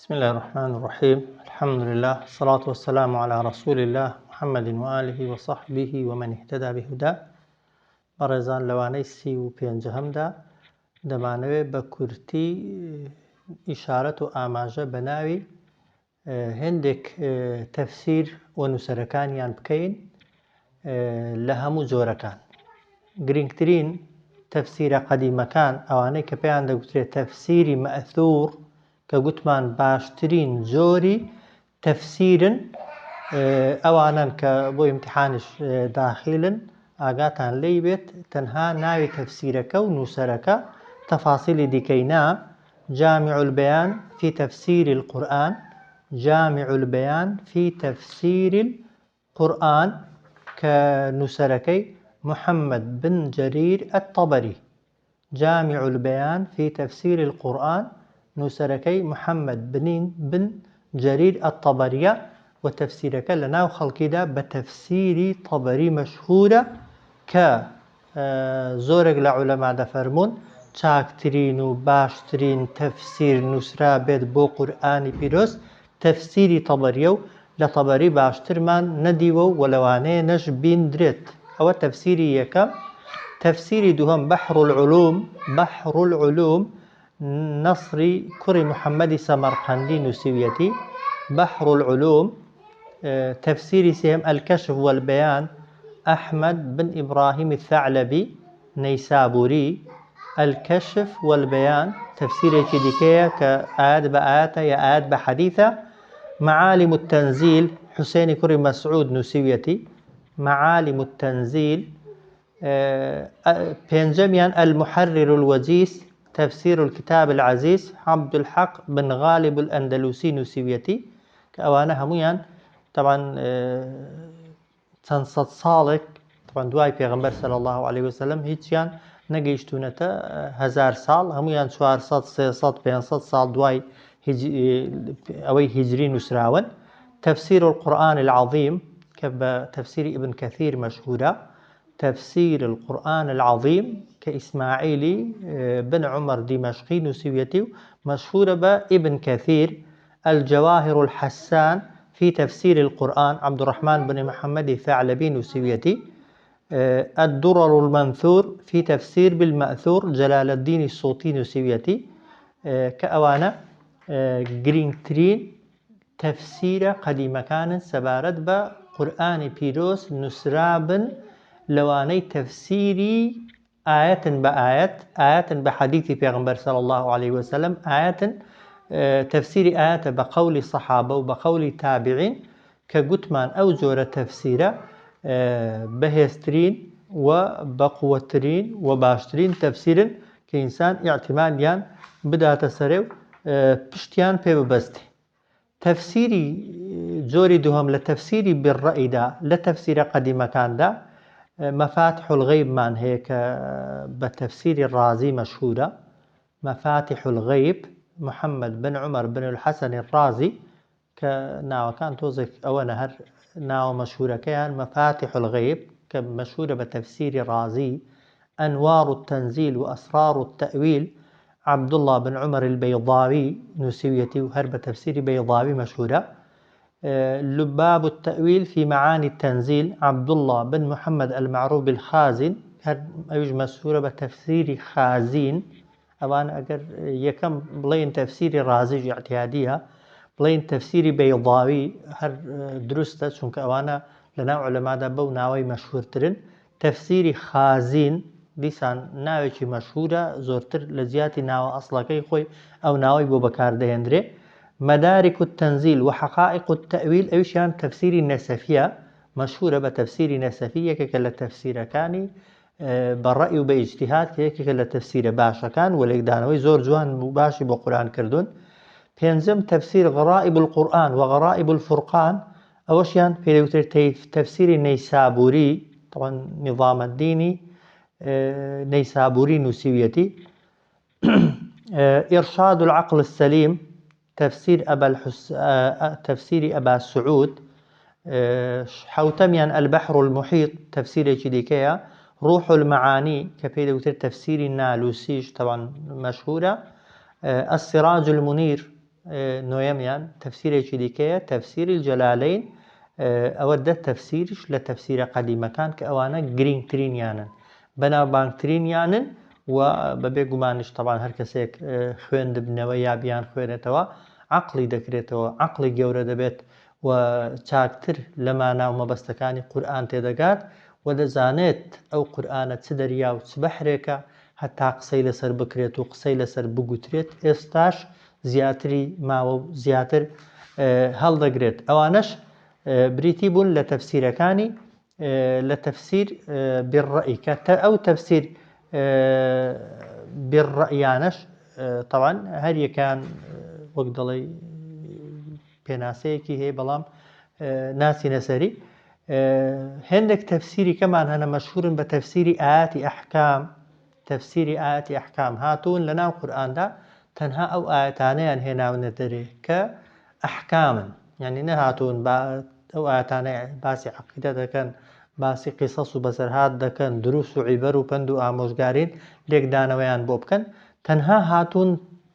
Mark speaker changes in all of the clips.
Speaker 1: بسم الله الرحمن الرحيم. الحمد لله، الصلاة والسلام على رسول الله محمد وآله وصحبه ومن اهتدى بهداه. بەڕێزان لەوانەی 35دا دەمانەوێت بە کورتی ئیشارەت و ئاماژە بە ناوی هەندێک تەفسیر و نووسەرەکانیان بکەین لە هەموو جۆرەکان. گرنگترین تەفسیرە قەدیمەکان ئەوانەی کە پێیان دەگوترێت تەفسیری مەئثوور کە گوتمان باشترین جۆری تەفسیرن، ئەوانن کە بۆ ئیمتحانش داخلن ئاگاتان لێی بێت تەنها ناوی تەفسیرەکە و نووسەرەکە تەفاسیلی دیکەی نا. جامع البيان في تفسير القرآن، جامع البيان في تفسير القرآن كنوسركي محمد بن جرير الطبري. جامع البيان في تفسير القرآن نوسركي محمد بن جرير الطبري. وتفسيرك لنا وخلقيدا بتفسير طبري مشهورة كزورق لعلماء دفرمون چاکترین و باشترین تەفسیر نووسرا بێت بۆ قورئانی پیرۆز تەفسیری تەبەریە و لە تەبەری باشترمان نەدیوە و لەوانەیە نەش بیندرێت. ئەوە تەفسیری یەکەم. تەفسیری دووهەم بەحر العلوم نەسری کوڕی محەممەدی سەمەرقەندی نووسیویەتی. بەحر العلوم. تەفسیری سێم الكشف والبيان أحمد بن إبراهيم الثعلبي نيسابوري. الكشف والبيان تفسير كديكية كآيات بآيات يا آيات بحديثة. معالم التنزيل حسين كري مسعود نسويتي. معالم التنزيل. بينجميان المحرر الوجيز تفسير الكتاب العزيز عبد الحق بن غالب الأندلسي نسويتي. كأوانا هميان طبعا تنصد صالك طبعا دواي پیغمبر صلى الله عليه وسلم هيتيان نەگەیشتونەتە 1000 ساڵ، هەمویان 400 300 500 ساڵ دوای ئەوەی هیجری نووسراون. تفسير القرآن العظيم كتفسير ابن كثير مشهورة. تفسير القرآن العظيم كإسماعيلي بن عمر دمشقي نسويتي مشهورة بابن كثير. الجواهر الحسان في تفسير القرآن عبد الرحمن بن محمد الثعلبي نسويتي. الدرر المنثور في تفسير بالمأثور جلال الدين الصوتي نسويتي. كأوانا جرينترين تفسير قديم كان سبارد بقرآن بيروس نسرابن لواني تفسيري آية بآية، آية بحديث پیغمبر صلى الله عليه وسلم، آية تفسير آية بقول الصحابة وبقول تابعين كقتمان أو زور تفسيره بهسترين وبقوترين وباشترين تفسير كإنسان اعتماديان بدأ تسريو بشتيان ببسته. تفسيري جوري دوهم لتفسيري بالرأي دا لتفسير قديم كان دا مفاتح الغيب من هيك بتفسير الرازي مشهورة. مفاتح الغيب محمد بن عمر بن الحسن الرازي كناو كان توزك أولا هر ناو مشهورة كان مفاتح الغيب كمشهورة بتفسير الرازي. أنوار التنزيل وأسرار التأويل عبد الله بن عمر البيضاوي نسويتي وهرب تفسير بيضاوي مشهورة. لباب التأويل في معاني التنزيل عبد الله بن محمد المعروف بالخازن أيج مشهورة بتفسير خازين. أوان أجر يكم بلين تفسير الرازي اعتيادية بلين تفسيري بيضاوي هر درسته چونك أوانا لنا علماء دابو ناوي مشهور ترن. تفسيري خازين ديسان ناوي مشهورة زورتر لزياتي ناوي أصلا كي خوي أو ناوي بو بكار دهندري. مدارك التنزيل وحقائق التأويل أيشان تفسيري النسفية مشهورة بتفسيري نسفية كلا تفسير كاني بالرأي وباجتهاد كلا تفسير باشا كان وليدانوي زور جوان مباشي بقرآن كردون. بينزم تفسير غرائب القرآن وغرائب الفرقان أوشيان في تفسير نيسابوري طبعا نظام الديني نيسابوري نسويتي. إرشاد العقل السليم تفسير تفسير أبا سعود. حوتميان البحر المحيط تفسير جديكيا. روح المعاني كفيدة تفسير النالوسيج طبعا مشهورة. السراج المنير نۆیەمیان تەفسیرێکی دیکەیە تەفسیری الجەلالەین ئەوە تەفسیریش لە تەفسیرە قەدیمەکان کە ئەوانە گرنگترینیانن بەناوبانگترینیانن و بەبێ گومانیش تەبان هەر کەسێک خوێندبنەوە یا بیان خوێنێتەوە عەقڵی دەکرێتەوە عەقڵی گەورە دەبێت و چاکتر لە مانا و مەبەستەکانی قورئان تێدەگات و دەزانێت ئەو قورئانە چ دەریا و چ بەحرێکە هەتا قسەی لەسەر بکرێت و قسەی لەسەر بگوترێت ئێستاش زیاتری ماوە و زیاتر هەڵدەگرێت ئەوانەش بریتی بوون لە تەفسیرەکانی لە تەفسیر بالڕەئی کە ئەو تەفسیر بالڕەیانەش طبعاً هەر یەکان وەک دەڵێ پێناسەیەکی هەیە بەڵام ناچینە سەری هەندێک تەفسیری کەمان هەنە مەشهورن بە تەفسیری ئایاتی ئەحکام تەفسیری ئایاتی ئەحکام هاتوون لە ناو قورئاندا تەنها ئەو ئاەتانەیان هێناونە دەرێ کە ئەحکامن یعنی نەهاتوون ئەو ئاەتانەی باسی عەقیدە دەکەن باسی قیسەس و بەسەرهات دەکەن دروست و عیبەر و پند و ئامۆژگارین لێکدانەوەیان بۆ بکەن تەنها هاتوون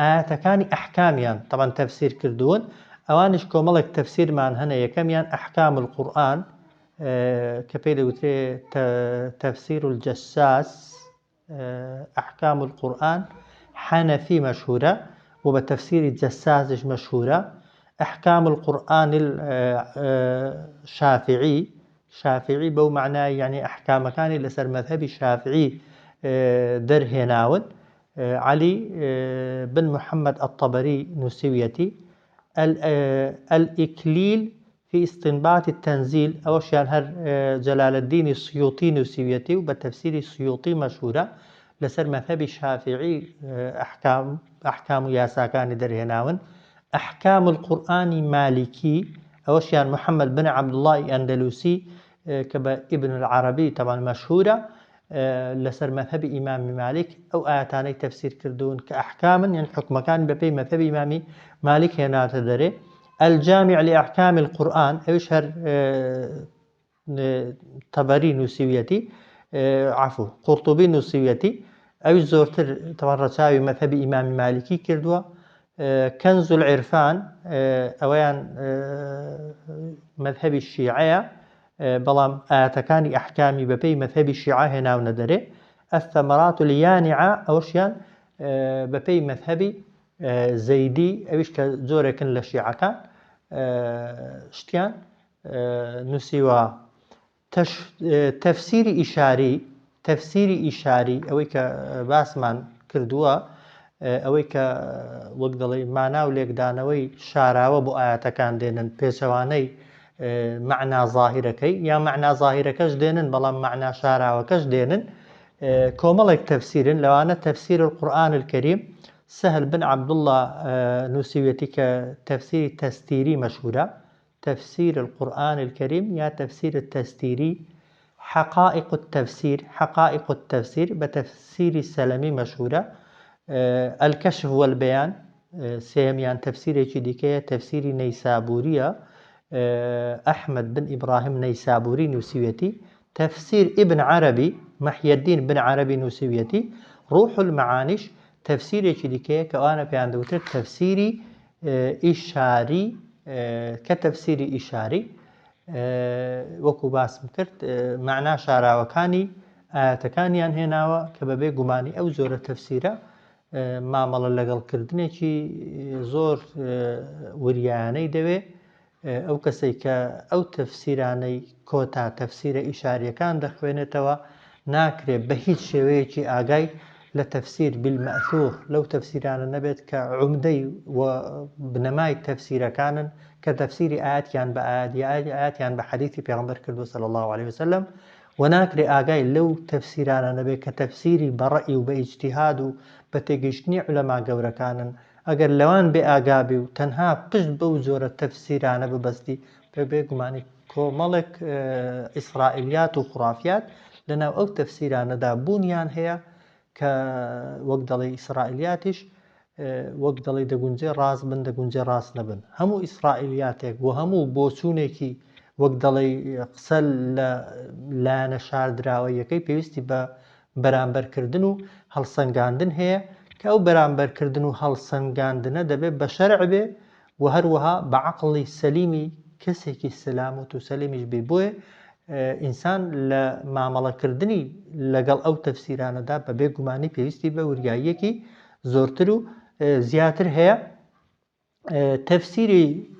Speaker 1: ئاەتەکانی ئەحکامیان طبعاً تەفسیر کردوون ئەوانش کۆمەڵێک تەفسیرمان هەنە یەکەمیان ئەحکام القورئان کە پێی دەوترێت تەفسیر الجەساس ئەحکام القورئان حەنەفی مەشهورە و بە تەفسیری جەساسش مەشهورە ئەحکام القورئان شافعی بەو معنای یعنی ئەحکامەکانی لەسەر مەذهەبی شافعی دەرهێناون علی بن محەممەد الطەبەری نووسیویەتی الإكليل في استنباط التنزيل أوشيان هر جلال الدين السيوطي نوسيويتي وبتفسير السيوطي مشهورة لسر مذهب الشافعي أحكام ياساكان درهناون أحكام القرآن مالكي أوشيان محمد بن عبد الله أندلسي كبا ابن العربي طبعا مشهورة لسر مذهب إمام مالك أو آتاني تفسير كردون كأحكام يعني حكم كان ببي مذهب إمام مالك هنا تدري الجامع لأحكام القرآن أشهر طبري نوسيويتي عفو قرطبي نوسيويتي أو زورتر طبعا رساوي مذهب إمام مالكي كردوا كنز العرفان أويان مذهب الشيعية بەڵام ئاەتەکانی ئەحکامی بەپێی مەذهەبی شیعە هێناونە دەرێ الثەمەرات اليانعە ئەوشیان بەپێی مەذهەبی زەیدی ئەویش کە زۆرێکن لە شیعەکان شتیان نووسیوە تەفسیری ئیشاری ئەوەی کە باسمان کردووە ئەوەی کە وەک دەڵێ مانا و لێکدانەوەی شاراوە بۆ ئاەتەکان دێنن پێچەوانەی معنى ظاهرەکەی یا معنى ظاهرەکەش دێنن بەڵام معنى شاراوەکەش دێنن کۆمەڵێک تەفسیرن لەوانە تەفسیر القورآن الكريم سهل بن عبد الله نووسیوێتی کە تەفسیری تەستیری مەشهورە تفسير القرآن الكريم يا تفسير التستيري حقائق التفسير بتفسير السلمي مشهورة الكشف والبيان سيميان تفسير جديكية تفسير نيسابورية أحمد بن إبراهيم نيسابوري نوسيويتي تفسير ابن عربي محي الدين بن عربي نوسيويتي روح المعانش تفسير جديكية كوانا في عنده تفسيري إشاري كتفسيري إشاري وەکو باسم کرد معنا شاراوەکانی ئاەتەکانیان هێناوە کە بەبێ گومانی ئەو زۆرە تەفسیرە مامەڵە لەگەڵکردنێکی زۆر وریانەی دەوێ ئەو کەسەی کە ئەو تەفسیرانەی کۆتا تەفسیرە ئیشاریەکان دەخوێنێتەوە ناکرێت بە هیچ شێوەیەکی ئاگای لە تەفسیر بالمەئثور لەو تەفسیرانە نەبێت کە عومدەی و بنەمای تەفسیرەکانن کە تەفسیری ئاەتیان بە ئاەتیان بە حەدیثی پێغەمبەر کردو صلی الله عليه وسلم و ناکرێت ئاگای لەو تەفسیرانە نەبێت کە تەفسیری بەڕەئی و بە ئیجتیهاد و بە تێگەیشتنی عولەما گەورەکانن ئەگەر لەوان بێ ئاگابی و تەنها پشت بەو زۆرە تەفسیرانە ببەستی بێ گومانی کۆمەڵێک ئیسرائیلیات و خوڕافیات لەناو ئەو تەفسیرانەدا بوونیان هەیە کە وەک دەڵێ ئیسرائیلیاتیش وەک دەڵێ دەگونجێ ڕاست بن دەگونجێ ڕاست نەبن هەموو ئیسرائیلیاتێک و هەموو بۆچوونێکی وەک دەڵێ قسە لە لایەنە شاردراوەیەکەی پێویستی بە بەرامبەرکردن و هەڵسەنگاندن هەیە کە ئەو بەرامبەرکردن و هەڵسەنگاندنە دەبێت بە شەرع بێ وهروها بعقلي سليمي كسيكي السلامة وسليمش ببوي إنسان لمعاملة كردني لقل أو تفسيران دا ببيقماني بيوستي بوريايكي زورترو زياتر هي تفسيري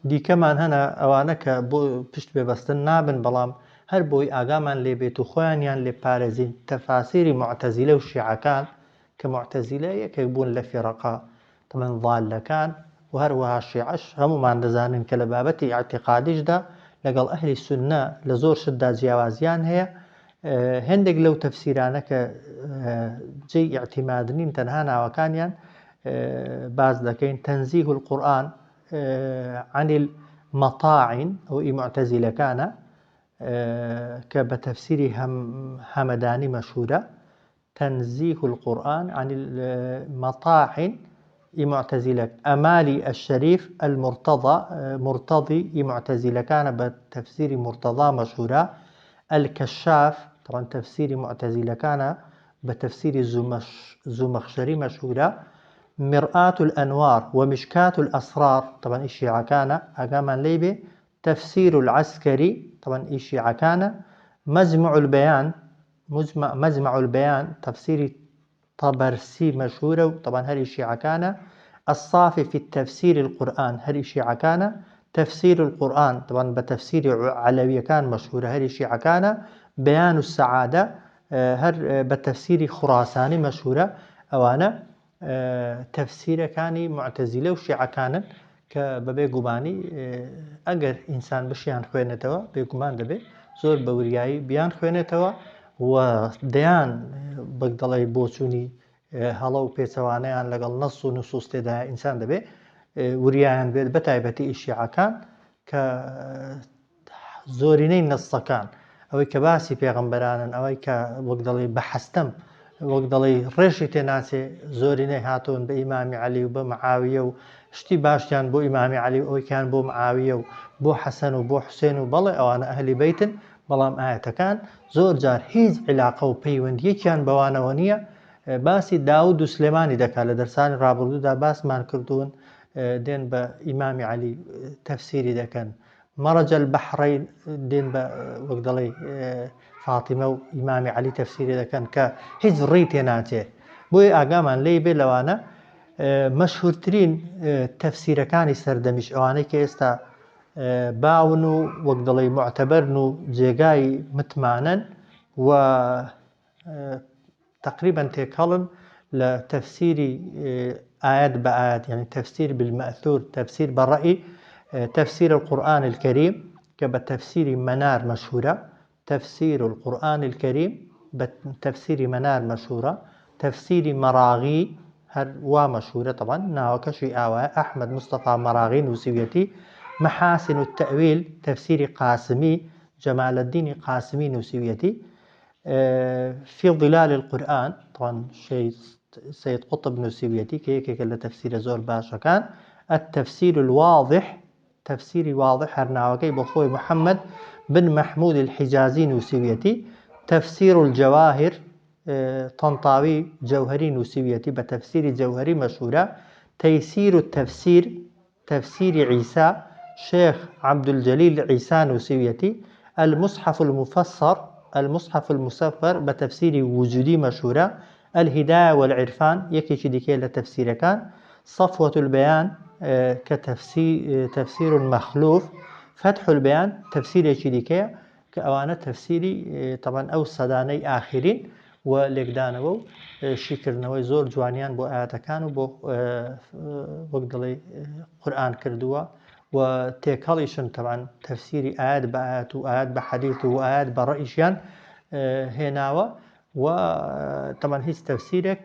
Speaker 1: دي كمان هنا أوانك پشت ببستن نابن بلام هر بوي آقامان لي بيتو خوانيان لي بارزين تفاسيري معتزلة وشيعة كان كمعتزلة يكيبون لفرقة طبعا ضالة كان وهروها الشيعش همو ما اندزانن كلبابتي اعتقاديش دا لقل أهل السنة لزور شدة جيوازيان هي هندق لو تفسيرانك جي اعتمادنين تنهانا وكانيان باز دكين تنزيه القرآن عن المطاعن أو معتزلة كان كبتفسير همداني مشهورة تنزيه القرآن عن المطاعن معتزلة أمالي الشريف مرتضي معتزلة كان بتفسير مرتضى مشهورة الكشاف طبعا تفسير معتزلة كان بتفسير زمخشري مشهورة مرآة الأنوار ومشكاة الأسرار طبعا الشيعة كان أقاما ليبي تفسير العسكري طبعا الشيعة كان مجمع البيان تفسير طبرسي مشهورة طبعا هذه الشيعة كان الصافي في التفسير القرآن هذه الشيعة كان تفسير القرآن طبعا بتفسير علوية كان مشهورة هذه الشيعة كان بيان السعادة هر بتفسير خراساني مشهورة أوانا تفسير كاني معتزلة وشيعة كانت كببيقوباني أجر إنسان بشيان خوينتوا بيقومان دبي زور بورياي بيان خوينتوا وديان بقدلي بوچوني هەڵە و پێچەوانەیان لەگەڵ نەس و نوسوس تێدا ئینسان دەبێ وریایان بێت بەتایبەتی ئیشیعەکان کە زۆرینەی نەسەکان ئەوەی کە باسی پێغەمبەرانن ئەوەی کە وەک دەڵێ بەحەستەم وەک دەڵێ ڕێژی تێناچێ زۆرینەی هاتوون بە ئیمامی عەلی و بە معاویە و شتی باشیان بۆ ئیمامی عەلی و ئەوەیان بۆ معاویە و بۆ حەسەن و بۆ حوسێن و بەڵێ ئەوانە ئەهلی بەیتن بەڵام ئاەتەکان زۆر جار هیچ عیلاقە و پەیوەندیەکیان بەوانەوە نییە باسی داود و سلێمانی دەکات لە دەرسانی ڕابردوودا باسمان کردوون دێن بە ئیمامی عەلی تەفسیری دەکەن مەرەج البەحڕەین دێن بە وەک دەڵێ فاتیمە و ئیمامی عەلی تەفسیری دەکەن کە هیچ ڕێی تێناچێ بۆیە ئاگامان لێ بێ لەوانە مەشهورترین تەفسیرەکانی سەردەمیش ئەوانەی کە ئێستا باون و وەک دەڵێ معتەبەرن و جێگای متمانن و تقريبا تيكلم لتفسير آيات بآيات يعني تفسير بالمأثور تفسير بالرأي تفسير القرآن الكريم كبتفسير منار مشهورة تفسير القرآن الكريم بتفسير منار مشهورة تفسير مراغي هر مشهورة طبعا ناوكشي أحمد مصطفى مراغي نوسيويتي محاسن التأويل تفسير قاسمي جمال الدين قاسمي نوسيويتي في ظلال القرآن طبعا سيد قطب نوسيويتي كيك تفسير زور باشا كان التفسير الواضح تفسير واضح هرناوكي بخوي محمد بن محمود الحجازي نوسيويتي تفسير الجواهر طنطاوي جوهري نوسيويتي بتفسير جوهري مشهورة تيسير التفسير تفسير عيسى شيخ عبد الجليل عيسى نوسيويتي المصحف المسفر بتفسير وجودي مشهورة الهداية والعرفان يكي ديكي لتفسير كان صفوة البيان تفسير مخلوف فتح البيان تفسير يكي ديكي كأوانا تفسيري طبعا أو الصداني آخرين ولقدانو شكرنوي زور جوانيان بو آياتكان وبو وقدلي قرآن كردوا وتيكاليشن طبعا تفسير آيات بآيات وآيات بحديث وآيات برأيشيان هناوا وطبعا هيس تفسيرك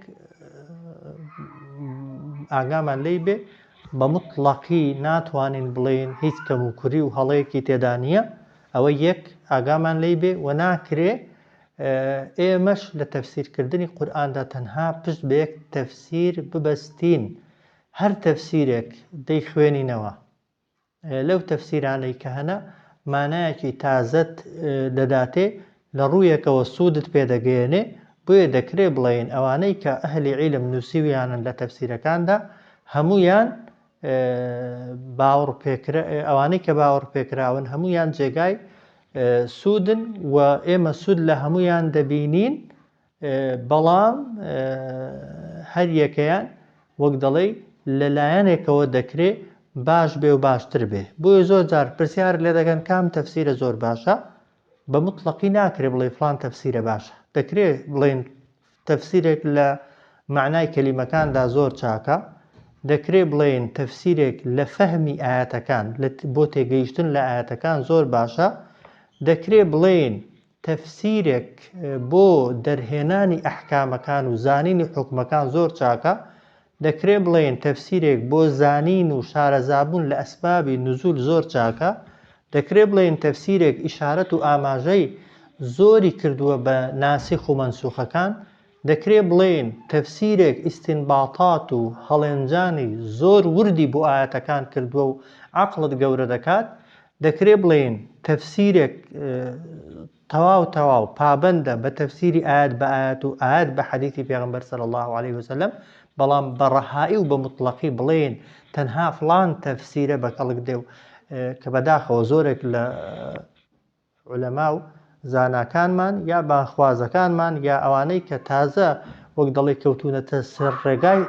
Speaker 1: ئاگامان لێی بێ بە مطلقی ناتوانین بڵێن هیچ کەموکوری و هەڵەیەکی تێدا نییە ئەوە یەک ئاگامان لێی بێ و ناکرێ ئێمەش لە تەفسیرکردنی قورئاندا تەنها پشت بە یەک تەفسیر ببەستین هەر تەفسیرێک دەیخوێنینەوە لەو تەفسیرانەی کە هەنا مانایەکی تازەت دەداتێ لە ڕوویەکەوە سوودت پێدەگەیەنێ بۆیە دەکرێ بڵێن ئەوانەی کە ئەهلی عیلم نووسیویانن لە تەفسیرەکاندا هەمویان باوەڕ پێکرا ئەوانەی کە باوەڕ پێکراون هەمویان جێگای سوودن و ئێمە سوود لە هەمویان دەبینین، بەڵام هەر یەکەیان وەک دەڵێ لەلایەنێکەوە دەکرێت باش بێ و باشتر بێ. بۆیە زۆر جار پرسیار لێ دەکەن کام تەفسیرە زۆر باشە، بە مطلقی ناکرێ بڵێ فلان تەفسیرە باشە، دەکرێت بڵێن تەفسیرێک لە معنای کەلیمەکاندا زۆر چاکە، دەکرێت بڵێن تەفسیرێک لە فەهمی ئاەتەکان بۆ تێگەیشتن لە ئاەتەکان زۆر باشە، دەکرێت بڵێن تەفسیرێک بۆ دەرهێنانی ئەحکامەکان و زانینی حکومەکان زۆر چاکە، دەکرێت بڵێن تەفسیرێک بۆ زانین و شارەزابوون لە ئەسبابی نزول زۆر چاکە، دەکرێت بڵێن تەفسیرێک ئیشارەت و ئاماژەی زۆری کردووە بە ناسخ و مەنسوخەکان، دەکرێت بڵێن تەفسیرێک ئیستینباطات و هەڵێنجانی زۆر وردی بۆ ئاەتەکان کردووە و عەقڵت گەورە دەکات، دەکرێت بڵێن تەفسیرێک تەواو پابەندە بە تەفسیری ئاەت بە ئاەت و ئاەت بە حەدیثی پێغەمبەر صلی الله عليه وسلم، بەڵام بە ڕەهایی و بە مطلقی بڵێن تەنها فلان تەفسیرە بەکەڵک دێ و کە بەداخەوە زۆرێک لە عولەما و زاناکانمان یا بانخوازەکانمان یا ئەوانەی کە تازە وەک دەڵێ کەوتونەتە سەر ڕێگای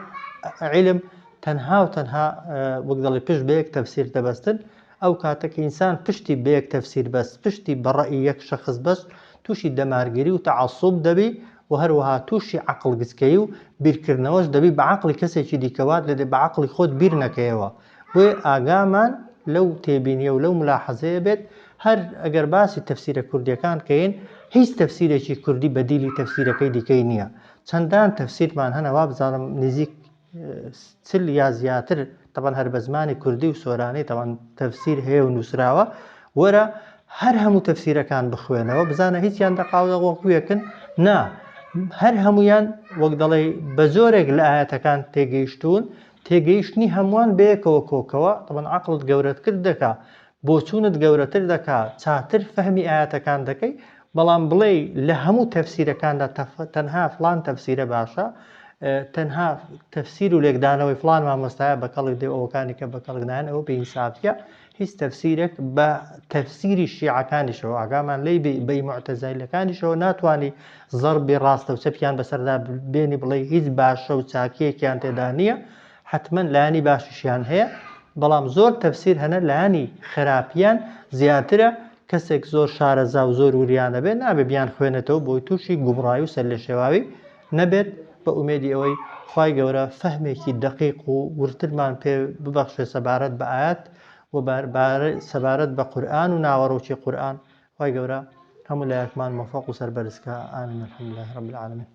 Speaker 1: عیلم تەنها وەک دەڵێ پشت بە یەک تەفسیر دەبەستن، ئەو کاتەکە ئینسان پشتی بە یەک تەفسیر بەست، پشتی بە ڕەئی یەک شەخص بەست، تووشی دەمارگیری و تەعەسسوب دەبی و هەروەها تووشی عەقڵ گچکەیی و بیرکردنەوەش دەبی بە عەقڵی کەسێکی دیکەوات لێدێ بە عەقڵی خۆت بیر نەکەیەوە. بۆیە ئاگامان لەو تێبینیە و لەو ملاحەزەیە بێت هەر ئەگەر باسی تەفسیرە کوردیەکان کەین هیچ تەفسیرێکی کوردی بەدیلی تەفسیرەکەی دیکەی نییە. چەندان تەفسیرمان هەنە وا بزانم نزیک 40 یا زیاتر تەبەن هەر بە زمانی کوردی و سۆرانی تەبەن تەفسیر هەیە و نووسراوە، وەرە هەر هەموو تەفسیرەکان بخوێنەوە بزانە هیچیان دەقاوە وەکویەکن نا، هەر هەمویان وەک دەڵێ بە زۆرێک لە ئاەتەکان تێگەیشتون، تێگەیشتنی هەمووان بەیەکەوە کۆکەوە تەبەن عەقڵت گەورەت کرد دەکا، بۆچوونت گەورەتر دەکا، چاتر فەهمی ئاەتەکان دەکەی، بەڵام بڵێ لە هەموو تەفسیرەکاندا تەنها فلان تەفسیرە باشە، تەنها تەفسیر و لێکدانەوەی فلان مامۆستایە بەکەڵک دێ ئەوەکانی کە بەکەڵک نایەن ئەوە بێئینسافیە. هیچ تەفسیرێک بە تەفسیری شیعەکانیشەوە ئاگامان لێی بەی موعتەزیلەکانیشەوە ناتوانانی زەربی ڕاستە و چەپیان بەسەردا بێنی بڵێ هیچ باشە و چاکیەکیان تێدا نییە، حتمما لایانی باشیشیان هەیە، بەڵام زۆر تەفسیر هەنە لایانی خراپیان زیاترە. کەسێک زۆر شارەزا و زۆر وریانە بێت نابێ بیان خوێنێتەوە بۆی تووشی گومڕایی و سەرلێشێواوی نەبێت. بە ئومێدی ئەوەی خوای گەورە فەهمێکی دقیق و ورترمان پێ ببەخشێ سەبارەت بە ئاەت و سەبارەت بە قورئان و ناوەڕۆکی قورئان. خوای گەورە هەموو لایەکمان مەوفەق و سەربەرزکە. ئامین. الحەمدولله رب العالمین.